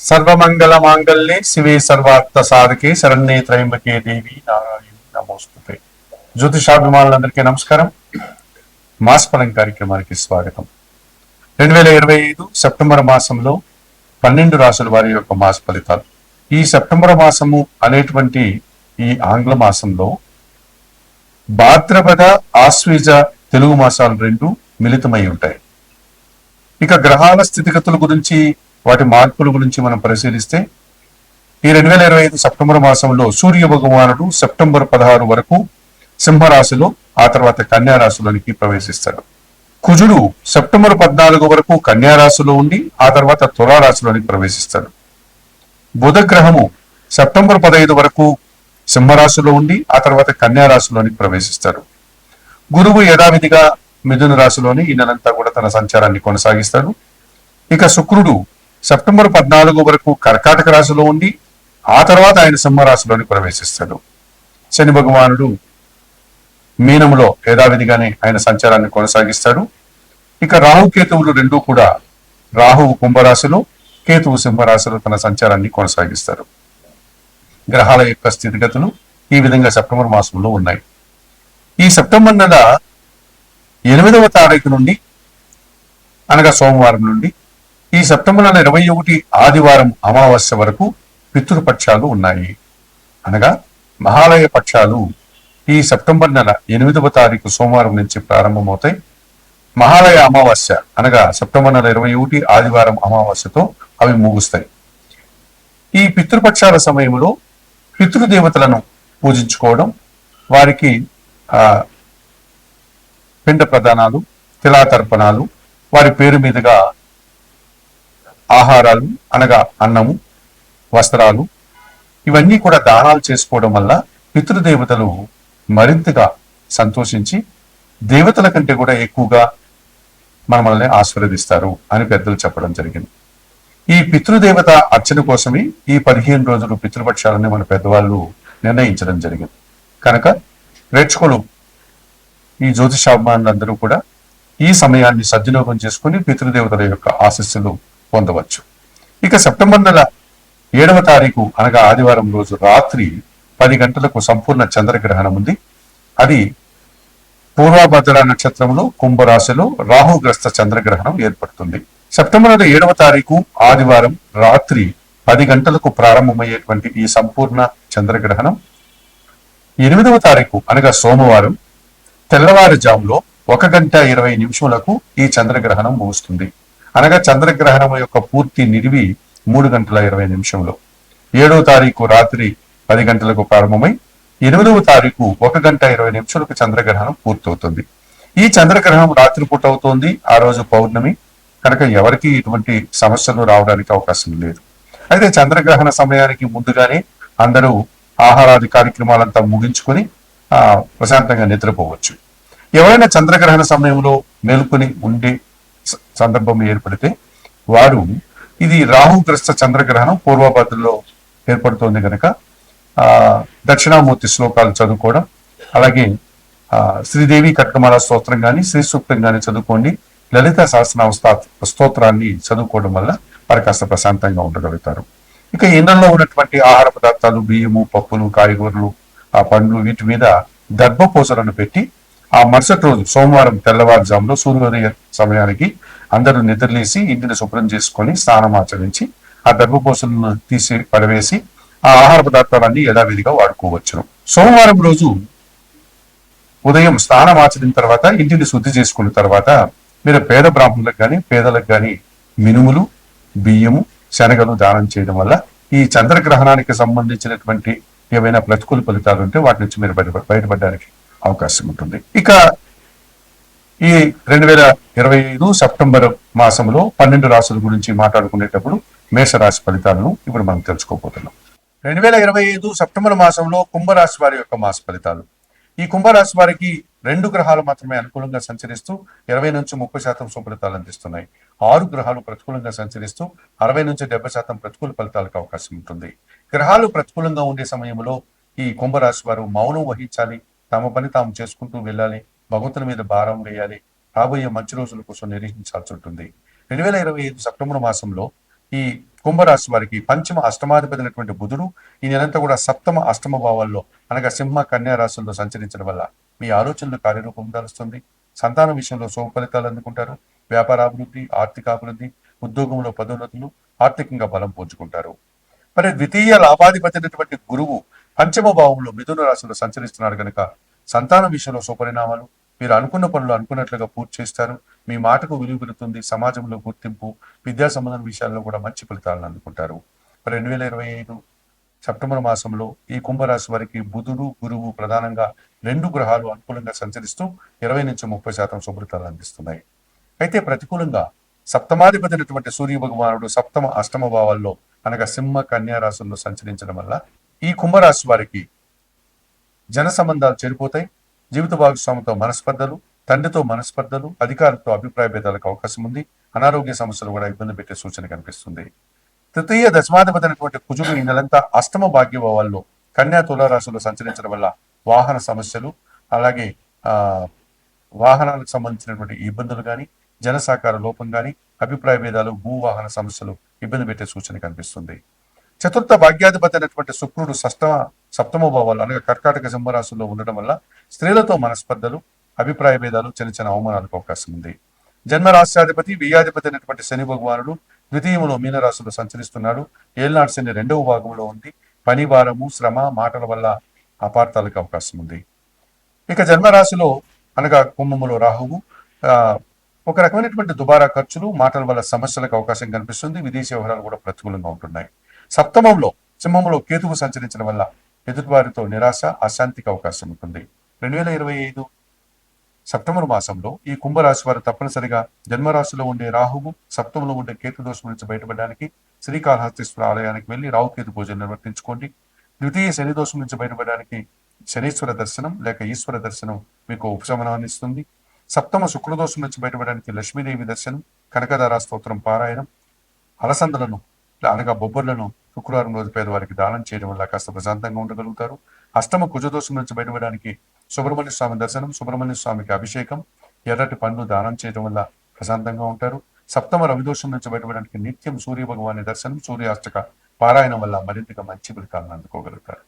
సర్వమంగళ మాంగళ్యే శివే సర్వార్థ సాధకే శరణ్యే త్రయంబకే దేవి నారాయణి నమోస్తుతే. జ్యోతిషాభిమానులందరికీ నమస్కారం. మాసఫలం కార్యక్రమానికి స్వాగతం. 2025 సెప్టెంబర్ మాసంలో 12 రాసుల వారి యొక్క మాస ఫలితాలు. ఈ సెప్టెంబర్ మాసము అనేటువంటి ఈ ఆంగ్ల మాసంలో భాద్రపద ఆశ్వీజ తెలుగు మాసాలు రెండు మిళితమై ఉంటాయి. ఇక గ్రహాల స్థితిగతుల గురించి, వాటి మార్పుల గురించి మనం పరిశీలిస్తే ఈ 2025 సెప్టెంబర్ మాసంలో సూర్య భగవానుడు సెప్టెంబర్ 16 వరకు సింహరాశిలో, ఆ తర్వాత కన్యా రాశిలోనికి ప్రవేశిస్తాడు. కుజుడు సెప్టెంబర్ 14 వరకు కన్యా రాశిలో ఉండి ఆ తర్వాత తులారాశిలోనికి ప్రవేశిస్తాడు. బుధ గ్రహము సెప్టెంబర్ 15 వరకు సింహరాశిలో ఉండి ఆ తర్వాత కన్యా రాశిలోనికి ప్రవేశిస్తాడు. గురువు యథావిధిగా మిథున రాశిలోని ఈ నెలంతా కూడా తన సంచారాన్ని కొనసాగిస్తాడు. ఇక శుక్రుడు సెప్టెంబర్ 14 వరకు కర్కాటక రాశిలో ఉండి ఆ తర్వాత ఆయన సింహరాశిలోని ప్రవేశిస్తాడు. శని భగవానుడు మీనములో యథావిధిగానే ఆయన సంచారాన్ని కొనసాగిస్తాడు. ఇక రాహుకేతువులు రెండూ కూడా, రాహువు కుంభరాశిలో, కేతువు సింహరాశిలో తన సంచారాన్ని కొనసాగిస్తారు. గ్రహాల యొక్క స్థితిగతులు ఈ విధంగా సెప్టెంబర్ మాసంలో ఉన్నాయి. ఈ సెప్టెంబర్ నెల 8వ తారీఖు నుండి, అనగా సోమవారం నుండి, ఈ సెప్టెంబర్ నెల 21 ఆదివారం అమావాస్య వరకు పితృపక్షాలు ఉన్నాయి. అనగా మహాలయ పక్షాలు ఈ సెప్టెంబర్ నెల 8వ తారీఖు సోమవారం నుంచి ప్రారంభమవుతాయి. మహాలయ అమావాస్య అనగా సెప్టెంబర్ నెల 21 ఆదివారం అమావాస్యతో అవి ముగుస్తాయి. ఈ పితృపక్షాల సమయంలో పితృదేవతలను పూజించుకోవడం, వారికి పిండ ప్రదానాలు, తిలాతర్పణాలు, వారి పేరు మీదుగా ఆహారాలు అనగా అన్నము, వస్త్రాలు, ఇవన్నీ కూడా దానాలు చేసుకోవడం వల్ల పితృదేవతలు మరింతగా సంతోషించి దేవతల కంటే కూడా ఎక్కువగా మనల్ని ఆశీర్వదిస్తారు అని పెద్దలు చెప్పడం జరిగింది. ఈ పితృదేవత అర్చన కోసమే ఈ 15 రోజులు పితృపక్షాలని మన పెద్దవాళ్ళు నిర్ణయించడం జరిగింది. కనుక ప్రేక్షకులు, ఈ జ్యోతిషాభిమానులందరూ కూడా ఈ సమయాన్ని సద్వినియోగం చేసుకుని పితృదేవతల యొక్క ఆశీస్సులు పొందవచ్చు. ఇక సెప్టెంబర్ నెల 7వ తారీఖు అనగా ఆదివారం రోజు రాత్రి 10 గంటలకు సంపూర్ణ చంద్రగ్రహణం ఉంది. అది పూర్వభద్ర నక్షత్రంలో కుంభరాశిలో రాహుగ్రస్త చంద్రగ్రహణం ఏర్పడుతుంది. సెప్టెంబర్ నెల 7వ తారీఖు ఆదివారం రాత్రి 10 గంటలకు ప్రారంభమయ్యేటువంటి ఈ సంపూర్ణ చంద్రగ్రహణం 8వ తారీఖు అనగా సోమవారం తెల్లవారుజాములో 1 గంట 20 నిమిషములకు ఈ చంద్రగ్రహణం ముగుస్తుంది. అనగా చంద్రగ్రహణం యొక్క పూర్తి నిడివి 3 గంటల 20 నిమిషంలో. 7వ తారీఖు రాత్రి 10 గంటలకు ప్రారంభమై 8వ తారీఖు 1 గంట 20 నిమిషాలకు చంద్రగ్రహణం పూర్తవుతుంది. ఈ చంద్రగ్రహణం రాత్రిపూట అవుతోంది. ఆ రోజు పౌర్ణమి కనుక ఎవరికి ఇటువంటి సమస్యలు రావడానికి అవకాశం లేదు. అయితే చంద్రగ్రహణ సమయానికి ముందుగానే అందరూ ఆహారాది కార్యక్రమాలంతా ముగించుకొని ప్రశాంతంగా నిద్రపోవచ్చు. ఎవరైనా చంద్రగ్రహణ సమయంలో మేల్కొని ఉండే సందర్భం ఏర్పడితే వారు, ఇది రాహుగ్రస్త చంద్రగ్రహణం పూర్వభద్రలో ఏర్పడుతోంది కనుక దక్షిణామూర్తి శ్లోకాలు చదువుకోవడం, అలాగే శ్రీదేవి కట్కమాల స్తోత్రం కానీ శ్రీ సూక్తం కానీ చదువుకోండి. లలిత సహస్రనామ స్తోత్రాన్ని చదువుకోవడం వల్ల వారు కాస్త ప్రశాంతంగా ఉండగలుగుతారు. ఇక ఇళ్లలో ఉన్నటువంటి ఆహార పదార్థాలు, బియ్యము, పప్పులు, కాయగూరలు, పండ్లు, వీటి మీద దర్భపూసలను పెట్టి ఆ మరుసటి రోజు సోమవారం తెల్లవారుజాములో సూర్యోదయ సమయానికి అందరూ నిద్రలేసి ఇంటిని శుభ్రం చేసుకొని స్నానం ఆచరించి ఆ దర్భపూసలను తీసి పడవేసి ఆ ఆహార పదార్థాలన్నీ యథావిధిగా వాడుకోవచ్చును. సోమవారం రోజు ఉదయం స్నానం ఆచరిన తర్వాత ఇంటిని శుద్ధి చేసుకున్న తర్వాత మీరు పేద బ్రాహ్మణులకు కానీ పేదలకు కానీ మినుములు, బియ్యము, శనగలు దానం చేయడం వల్ల ఈ చంద్రగ్రహణానికి సంబంధించినటువంటి ఏవైనా ప్రతికూల ఫలితాలు ఉంటే వాటి నుంచి మీరు బయటపడడానికి అవకాశం ఉంటుంది. ఇక ఈ 2025 సెప్టెంబర్ మాసంలో 12 రాశుల గురించి మాట్లాడుకునేటప్పుడు మేషరాశి ఫలితాలను ఇప్పుడు మనం తెలుసుకోబోతున్నాం. 2025 సెప్టెంబర్ మాసంలో కుంభరాశి వారి యొక్క మాస ఫలితాలు. ఈ కుంభరాశి వారికి 2 గ్రహాలు మాత్రమే అనుకూలంగా సంచరిస్తూ 20 నుంచి 30% సుఫలితాలు అందిస్తున్నాయి. 6 గ్రహాలు ప్రతికూలంగా సంచరిస్తూ 60 నుంచి 70% ప్రతికూల ఫలితాలకు అవకాశం ఉంటుంది. గ్రహాలు ప్రతికూలంగా ఉండే సమయంలో ఈ కుంభరాశి వారు మౌనం వహించాలి, తమ పని తాము చేసుకుంటూ వెళ్ళాలి, భగవంతుని మీద భారం వేయాలి, రాబోయే మంచి రోజుల కోసం నిరీక్షించాల్సి ఉంటుంది. 2025 సెప్టెంబర్ మాసంలో ఈ కుంభరాశి వారికి పంచమ అష్టమాధిపతి అయినటువంటి బుధుడు ఈ నెలంతా కూడా సప్తమ అష్టమ భావాల్లో అనగా సింహ కన్యా రాశుల్లో సంచరించడం వల్ల మీ ఆలోచనలు కార్యరూపం దాలుస్తుంది. సంతానం విషయంలో శుభ ఫలితాలు అందుకుంటారు. వ్యాపారాభివృద్ధి, ఆర్థికాభివృద్ధి, ఉద్యోగంలో పదోన్నతులు, ఆర్థికంగా బలం పుంజుకుంటారు. మరి ద్వితీయ లాభాధిపతి అయినటువంటి గురువు పంచమ భావంలో మిథున రాశిలో సంచరిస్తున్నారు కనుక సంతానం విషయంలో సుపరిణామాలు, మీరు అనుకున్న పనులు అనుకున్నట్లుగా పూర్తి చేస్తారు. మీ మాటకు విలువ పెరుగుతుంది. సమాజంలో గుర్తింపు, విద్యా సంబంధం విషయాల్లో కూడా మంచి ఫలితాలను అందుకుంటారు. 2025 సెప్టెంబర్ మాసంలో ఈ కుంభరాశి వారికి బుధుడు, గురువు ప్రధానంగా 2 గ్రహాలు అనుకూలంగా సంచరిస్తూ 20 నుంచి 30% శుభ్రతలు అందిస్తున్నాయి. అయితే ప్రతికూలంగా సప్తమాధిపతి అయినటువంటి సూర్య భగవానుడు సప్తమ అష్టమ భావాల్లో అనగా సింహ కన్యా రాశుల్లో సంచరించడం వల్ల ఈ కుంభరాశి వారికి జన సంబంధాలు చెడిపోతాయి. జీవిత భాగస్వామితో మనస్పర్ధలు, తండ్రితో మనస్పర్ధలు, అధికారులతో అభిప్రాయ భేదాలకు అవకాశం ఉంది. అనారోగ్య సమస్యలు కూడా ఇబ్బంది పెట్టే సూచన కనిపిస్తుంది. తృతీయ దశమాధిపతి అయినటువంటి కుజుడు ఈ నెలంతా అష్టమ భాగ్యభావాల్లో కన్యా తుల రాశుల్లో సంచరించడం వల్ల వాహన సమస్యలు, అలాగే ఆ వాహనాలకు సంబంధించినటువంటి ఇబ్బందులు కానీ, జన సహకార లోపం కానీ, అభిప్రాయ భేదాలు, భూ వాహన సమస్యలు ఇబ్బంది పెట్టే సూచన కనిపిస్తుంది. చతుర్థ భాగ్యాధిపతి అయినటువంటి శుక్రుడు సప్తమ భావాలు అనగా కర్కాటక సింహరాశుల్లో ఉండడం వల్ల స్త్రీలతో మనస్పర్ధలు, అభిప్రాయ భేదాలు, చిన్న చిన్న అవమానాలకు అవకాశం ఉంది. జన్మ రాష్ట్రాధిపతి వ్యయాధిపతి అయినటువంటి శని భగవానుడు ద్వితీయంలో మీనరాశిలో సంచరిస్తున్నాడు. ఏళ్నాడు శని 2వ భాగంలో ఉంది. పని భారము, శ్రమ, మాటల వల్ల అపార్థాలకు అవకాశం ఉంది. ఇక జన్మరాశిలో అనగా కుంభములో రాహువు ఒక రకమైనటువంటి దుబారా ఖర్చులు, మాటల వల్ల సమస్యలకు అవకాశం కనిపిస్తుంది. విదేశీ వ్యవహారాలు కూడా ప్రతికూలంగా ఉంటున్నాయి. సప్తమంలో సింహంలో కేతువు సంచరించడం వల్ల ఎదుటివారితో నిరాశ, అశాంతికి అవకాశం ఉంటుంది. 2025 సెప్టెంబర్ మాసంలో ఈ కుంభరాశి వారు తప్పనిసరిగా జన్మరాశిలో ఉండే రాహువు, సప్తమంలో ఉండే కేతు దోషం నుంచి బయటపడడానికి శ్రీకాళహస్తీశ్వర ఆలయానికి వెళ్లి రాహుకేతు పూజలు నిర్వర్తించుకోండి. ద్వితీయ శని దోషం నుంచి బయటపడడానికి శనీశ్వర దర్శనం లేక ఈశ్వర దర్శనం మీకు ఉపశమనాన్ని ఇస్తుంది. సప్తమ శుక్రదోషం నుంచి బయటపడడానికి లక్ష్మీదేవి దర్శనం, కనకదార స్తోత్రం పారాయణం, అలసందలను అనగా బొబ్బర్లను శుక్రవారం రోజు పేదవారికి దానం చేయడం వల్ల కాస్త ప్రశాంతంగా ఉండగలుగుతారు. అష్టమ కుజదోషం నుంచి బయటపడడానికి సుబ్రహ్మణ్య స్వామి దర్శనం, సుబ్రహ్మణ్య స్వామికి అభిషేకం, ఎర్రటి పండ్లు దానం చేయడం వల్ల ప్రశాంతంగా ఉంటారు. సప్తమ రవిదోషం నుంచి బయటపడడానికి నిత్యం సూర్య భగవాని దర్శనం, సూర్యాష్టక పారాయణం వల్ల మరింతగా మంచి ఫలితాలను అందుకోగలుగుతారు.